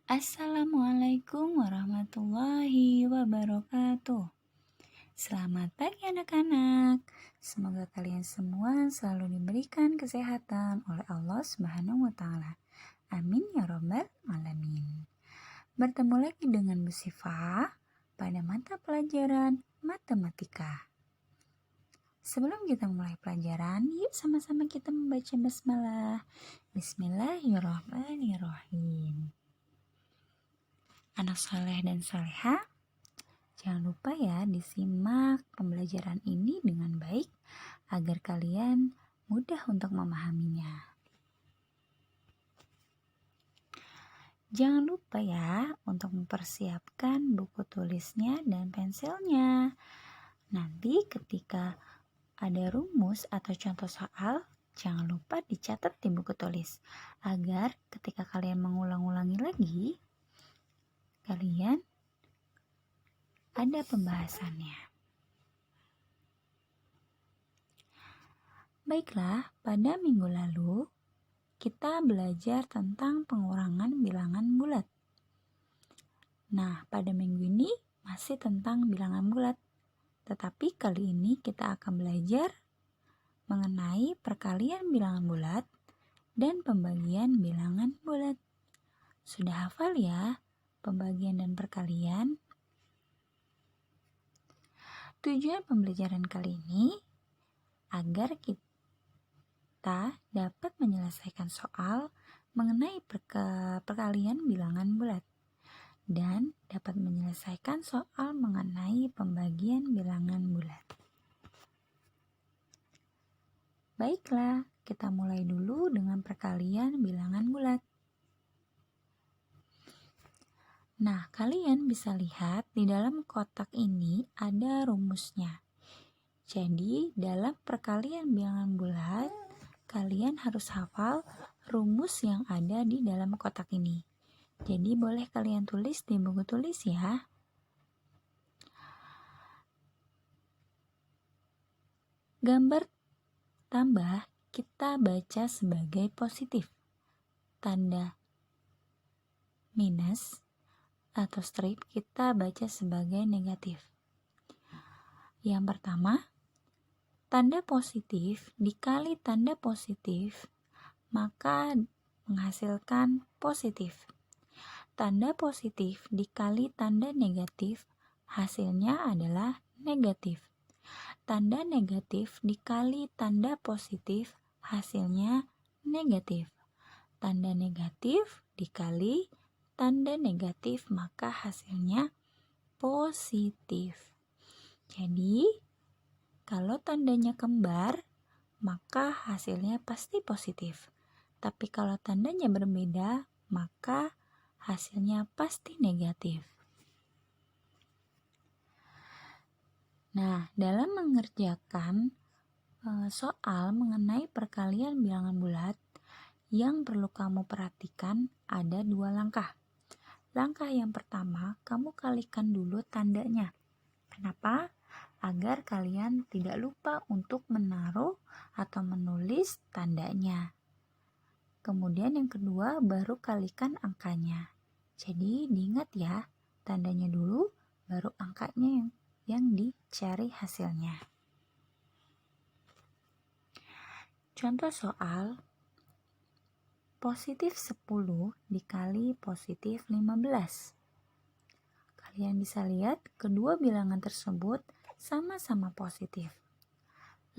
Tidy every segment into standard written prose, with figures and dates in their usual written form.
Assalamualaikum warahmatullahi wabarakatuh. Selamat pagi anak-anak. Semoga kalian semua selalu diberikan kesehatan oleh Allah Subhanahu wa taala. Amin ya rabbal alamin. Bertemu lagi dengan Bu Syifa pada mata pelajaran matematika. Sebelum kita mulai pelajaran, yuk sama-sama kita membaca basmalah. Bismillahirrahmanirrahim. Anak saleh dan saleha, jangan lupa ya disimak pembelajaran ini dengan baik agar kalian mudah untuk memahaminya. Jangan lupa ya untuk mempersiapkan buku tulisnya dan pensilnya. Nanti ketika ada rumus atau contoh soal, jangan lupa dicatat di buku tulis agar ketika kalian mengulang-ulangi lagi, kalian ada pembahasannya. Baiklah, pada minggu lalu kita belajar tentang pengurangan bilangan bulat. Nah, pada minggu ini masih tentang bilangan bulat. Tetapi kali ini kita akan belajar mengenai perkalian bilangan bulat dan pembagian bilangan bulat. Sudah hafal ya pembagian dan perkalian? Tujuan pembelajaran kali ini agar kita dapat menyelesaikan soal mengenai perkalian bilangan bulat dan dapat menyelesaikan soal mengenai pembagian bilangan bulat. Baiklah, kita mulai dulu dengan perkalian bilangan bulat. Nah, kalian bisa lihat di dalam kotak ini ada rumusnya. Jadi, dalam perkalian bilangan bulat, kalian harus hafal rumus yang ada di dalam kotak ini. Jadi, boleh kalian tulis di buku tulis ya. Gambar tambah kita baca sebagai positif. Tanda minus atau strip kita baca sebagai negatif. Yang pertama, tanda positif dikali tanda positif maka menghasilkan positif. Tanda positif dikali tanda negatif hasilnya adalah negatif. Tanda negatif dikali tanda positif hasilnya negatif. Tanda negatif dikali tanda negatif maka hasilnya positif. Jadi, kalau tandanya kembar, maka hasilnya pasti positif. Tapi kalau tandanya berbeda, maka hasilnya pasti negatif. Nah, dalam mengerjakan soal mengenai perkalian bilangan bulat, yang perlu kamu perhatikan ada 2 langkah. Langkah yang pertama, kamu kalikan dulu tandanya. Kenapa? Agar kalian tidak lupa untuk menaruh atau menulis tandanya. Kemudian yang kedua, baru kalikan angkanya. Jadi diingat ya, tandanya dulu, baru angkanya yang dicari hasilnya. Contoh soal, positif 10 dikali positif 15. Kalian bisa lihat kedua bilangan tersebut sama-sama positif.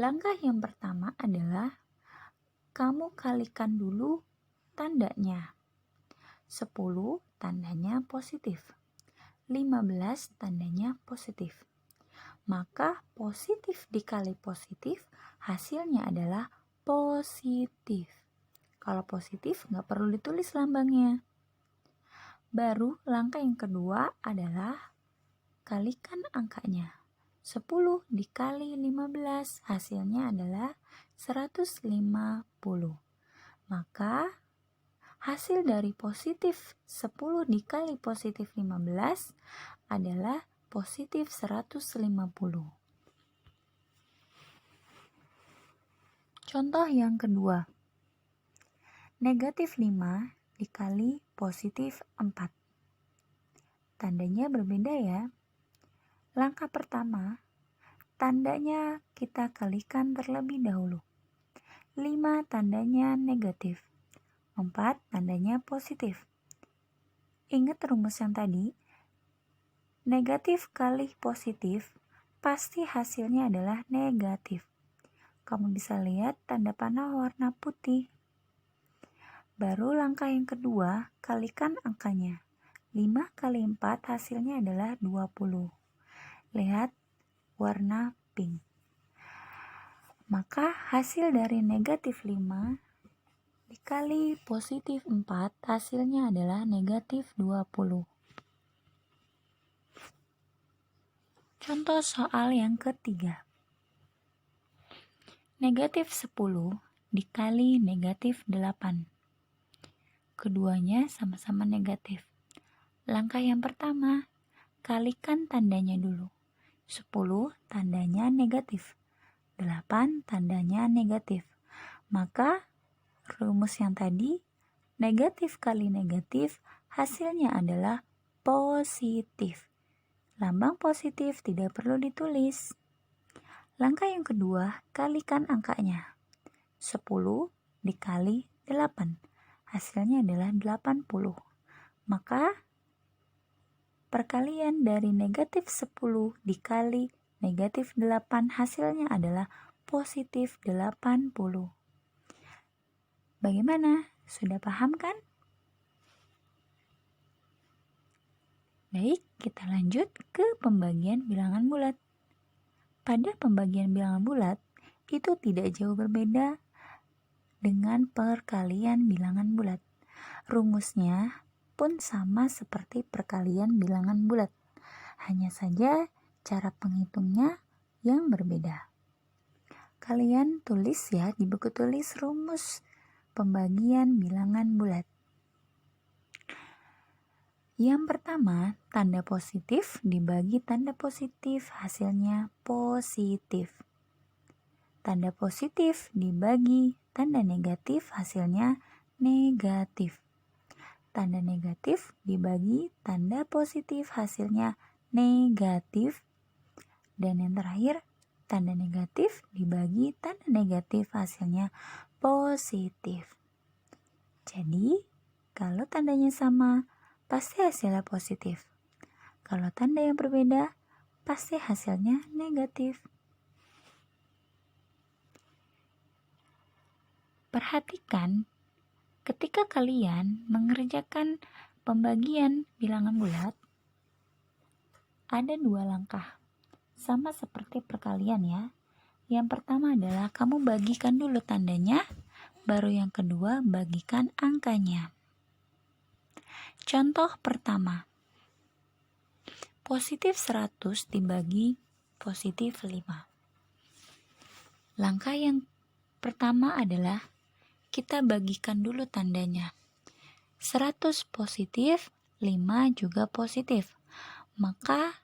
Langkah yang pertama adalah kamu kalikan dulu tandanya. 10 tandanya positif. 15 tandanya positif. Maka positif dikali positif hasilnya adalah positif. Kalau positif nggak perlu ditulis lambangnya. Baru langkah yang kedua adalah kalikan angkanya. 10 dikali 15 hasilnya adalah 150. Maka hasil dari positif 10 dikali positif 15 adalah positif 150. Contoh yang kedua. Negatif 5 dikali positif 4. tandanya berbeda ya. Langkah pertama, tandanya kita kalikan terlebih dahulu. 5 tandanya negatif, 4 tandanya positif. Ingat rumus yang tadi, negatif kali positif pasti hasilnya adalah negatif. Kamu bisa lihat tanda panah warna putih. Baru langkah yang kedua, kalikan angkanya. 5 kali 4 hasilnya adalah 20. Lihat warna pink. Maka hasil dari negatif 5 dikali positif 4 hasilnya adalah negatif 20. Contoh soal yang ketiga. Negatif 10 dikali negatif 8. Keduanya sama-sama negatif. Langkah yang pertama, kalikan tandanya dulu. 10 tandanya negatif, 8 tandanya negatif. Maka rumus yang tadi, negatif kali negatif hasilnya adalah positif. Lambang positif tidak perlu ditulis. Langkah yang kedua, kalikan angkanya. 10 dikali 8. Hasilnya adalah 80. Maka perkalian dari negatif 10 dikali negatif 8 hasilnya adalah positif 80. Bagaimana? Sudah paham kan? Baik, kita lanjut ke pembagian bilangan bulat. Pada pembagian bilangan bulat, itu tidak jauh berbeda dengan perkalian bilangan bulat. Rumusnya pun sama seperti perkalian bilangan bulat. Hanya saja cara penghitungnya yang berbeda. Kalian tulis ya di buku tulis rumus pembagian bilangan bulat. Yang pertama, tanda positif dibagi tanda positif hasilnya positif. Tanda positif dibagi tanda negatif hasilnya negatif. Tanda negatif dibagi tanda positif hasilnya negatif. Dan yang terakhir, tanda negatif dibagi tanda negatif hasilnya positif. Jadi, kalau tandanya sama, pasti hasilnya positif. Kalau tanda yang berbeda, pasti hasilnya negatif. Perhatikan, ketika kalian mengerjakan pembagian bilangan bulat, ada 2 langkah. Sama seperti perkalian ya. Yang pertama adalah kamu bagikan dulu tandanya, baru yang kedua bagikan angkanya. Contoh pertama, positif 100 dibagi positif 5. Langkah yang pertama adalah kita bagikan dulu tandanya. 100 positif, 5 juga positif. Maka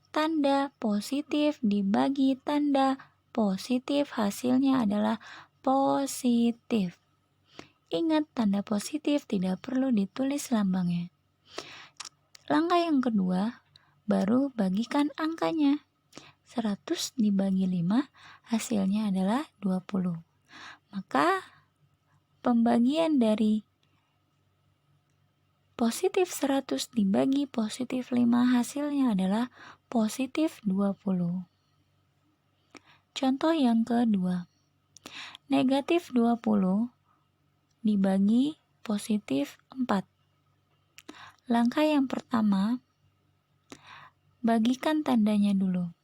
tanda positif dibagi tanda positif hasilnya adalah positif. Ingat, tanda positif tidak perlu ditulis lambangnya. Langkah yang kedua, baru bagikan angkanya. 100 dibagi 5 hasilnya adalah 20. Maka pembagian dari positif 100 dibagi positif 5 hasilnya adalah positif 20. Contoh yang kedua, negatif 20 dibagi positif 4. Langkah yang pertama, bagikan tandanya dulu.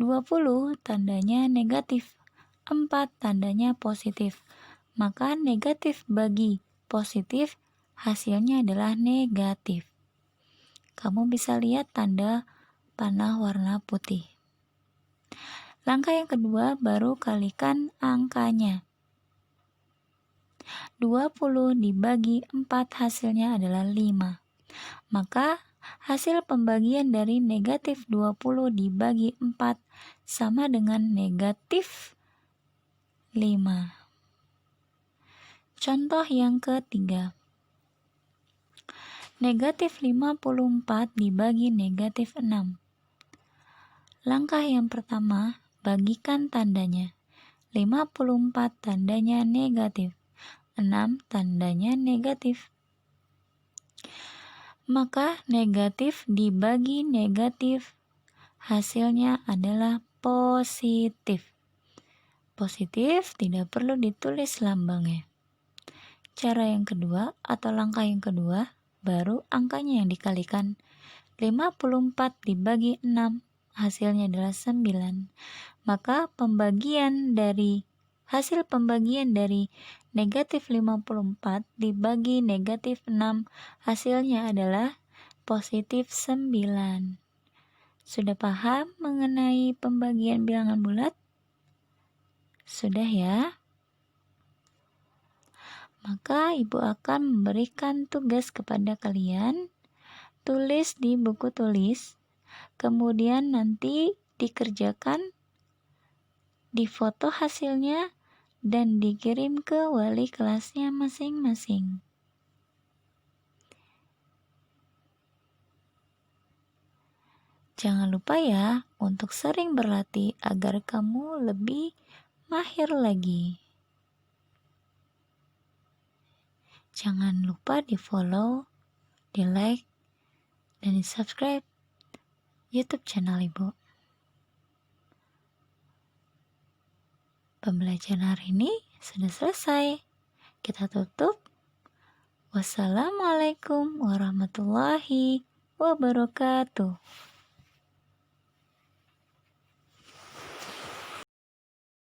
20 tandanya negatif, 4 tandanya positif. Maka negatif bagi positif hasilnya adalah negatif. Kamu bisa lihat tanda panah warna putih. Langkah yang kedua, baru kalikan angkanya. 20 dibagi 4 hasilnya adalah 5. Maka hasil pembagian dari negatif 20 dibagi 4 sama dengan negatif 5. Contoh yang ketiga, Negatif 54 dibagi negatif 6. Langkah yang pertama, bagikan tandanya. 54 tandanya negatif, 6 tandanya negatif. Maka negatif dibagi negatif, hasilnya adalah positif. Positif tidak perlu ditulis lambangnya. Cara yang kedua atau langkah yang kedua, baru angkanya yang dikalikan. 54 dibagi 6, hasilnya adalah 9. Maka hasil pembagian dari negatif 54 dibagi negatif 6, hasilnya adalah positif 9. Sudah paham mengenai pembagian bilangan bulat? Sudah ya? Maka ibu akan memberikan tugas kepada kalian, tulis di buku tulis, kemudian nanti dikerjakan, difoto hasilnya, dan dikirim ke wali kelasnya masing-masing. Jangan lupa ya untuk sering berlatih agar kamu lebih mahir lagi. Jangan lupa di-follow, di-like, dan di-subscribe YouTube channel Ibu. Pembelajaran hari ini sudah selesai. Kita tutup. Wassalamualaikum warahmatullahi wabarakatuh.